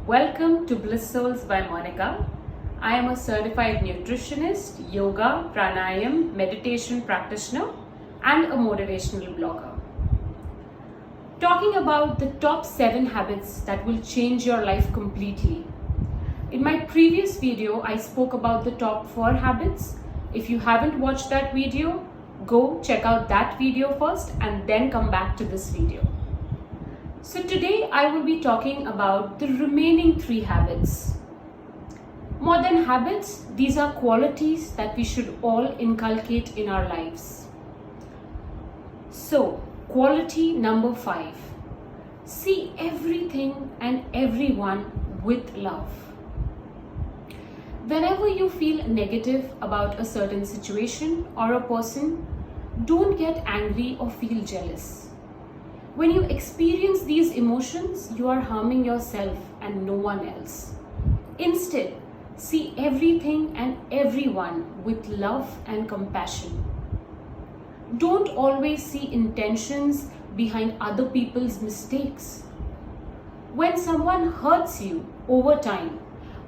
Welcome to Bliss Souls by Monica. I am a certified nutritionist, yoga, pranayam, meditation practitioner, and a motivational blogger. Talking about the top 7 habits that will change your life completely. In my previous video, I spoke about the top 4 habits. If you haven't watched that video, go check out that video first and then come back to this video. So today I will be talking about the remaining 3 habits. More than habits, these are qualities that we should all inculcate in our lives. So, quality number 5. See everything and everyone with love. Whenever you feel negative about a certain situation or a person, don't get angry or feel jealous. When you experience these emotions, you are harming yourself and no one else. Instead, see everything and everyone with love and compassion. Don't always see intentions behind other people's mistakes. When someone hurts you over time,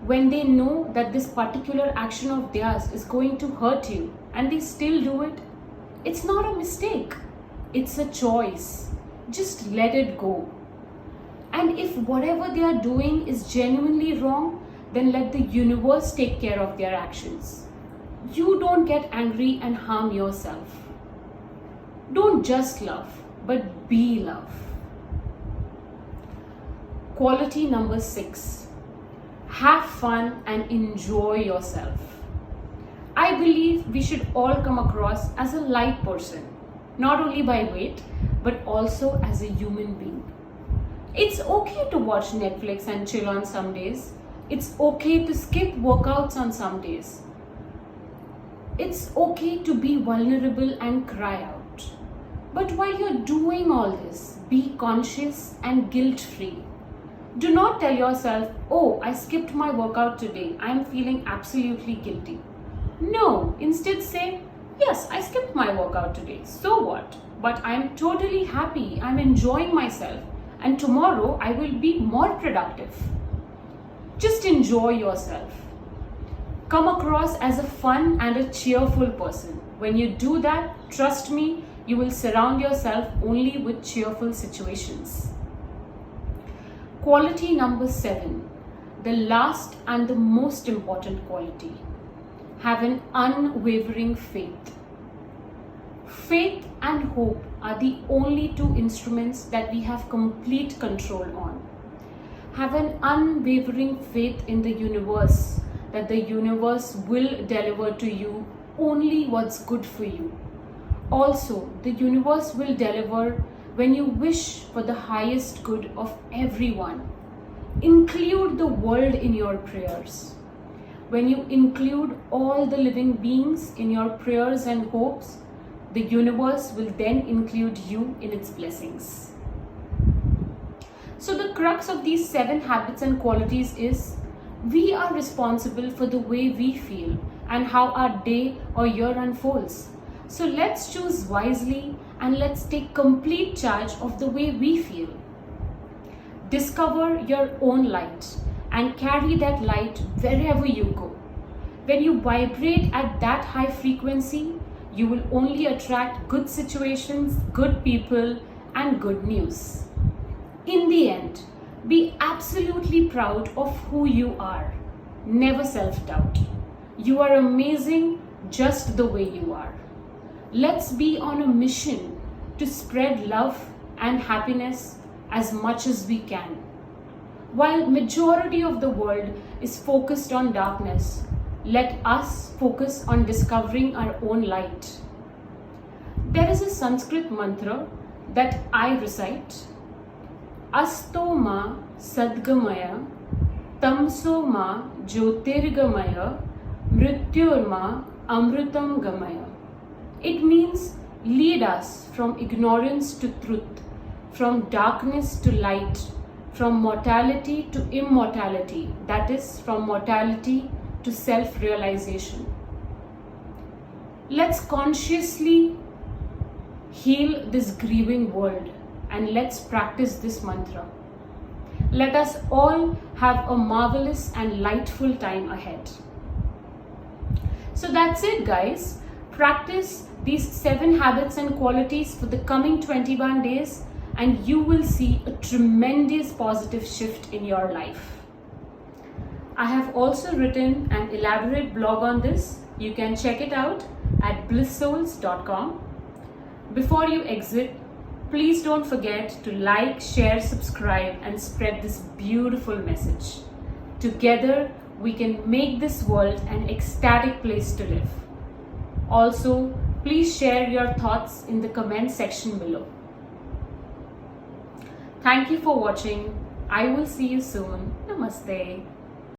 when they know that this particular action of theirs is going to hurt you and they still do it, it's not a mistake, it's a choice. Just let it go. And if whatever they are doing is genuinely wrong, then let the universe take care of their actions. You don't get angry and harm yourself. Don't just love, but be love. Quality number 6. Have fun and enjoy yourself. I believe we should all come across as a light person, not only by weight, but also as a human being. It's okay to watch Netflix and chill on some days. It's okay to skip workouts on some days. It's okay to be vulnerable and cry out. But while you're doing all this, be conscious and guilt-free. Do not tell yourself, oh, I skipped my workout today. I'm feeling absolutely guilty. No, instead say, yes, I skipped my workout today. So what? But I'm totally happy. I'm enjoying myself. And tomorrow I will be more productive. Just enjoy yourself. Come across as a fun and a cheerful person. When you do that, trust me, you will surround yourself only with cheerful situations. Quality number 7. The last and the most important quality. Have an unwavering faith. Faith and hope are the only 2 instruments that we have complete control on. Have an unwavering faith in the universe, that the universe will deliver to you only what's good for you. Also, the universe will deliver when you wish for the highest good of everyone. Include the world in your prayers. When you include all the living beings in your prayers and hopes, the universe will then include you in its blessings. So the crux of these 7 habits and qualities is we are responsible for the way we feel and how our day or year unfolds. So let's choose wisely and let's take complete charge of the way we feel. Discover your own light and carry that light wherever you go. When you vibrate at that high frequency, you will only attract good situations, good people, and good news. In the end, be absolutely proud of who you are. Never self-doubt. You are amazing just the way you are. Let's be on a mission to spread love and happiness as much as we can. While majority of the world is focused on darkness, let us focus on discovering our own light. There is a Sanskrit mantra that I recite. Asto ma sadgamaya, tamso ma jyotirgamaya, mrityur ma amrutam gamaya. It means lead us from ignorance to truth, from darkness to light, from mortality to immortality, that is, from mortality to self-realization. Let's consciously heal this grieving world and let's practice this mantra. Let us all have a marvelous and lightful time ahead. So that's it, guys. Practice these 7 habits and qualities for the coming 21 days, and you will see a tremendous positive shift in your life. I have also written an elaborate blog on this. You can check it out at blisssouls.com. Before you exit, please don't forget to like, share, subscribe, and spread this beautiful message. Together, we can make this world an ecstatic place to live. Also, please share your thoughts in the comment section below. Thank you for watching. I will see you soon. Namaste.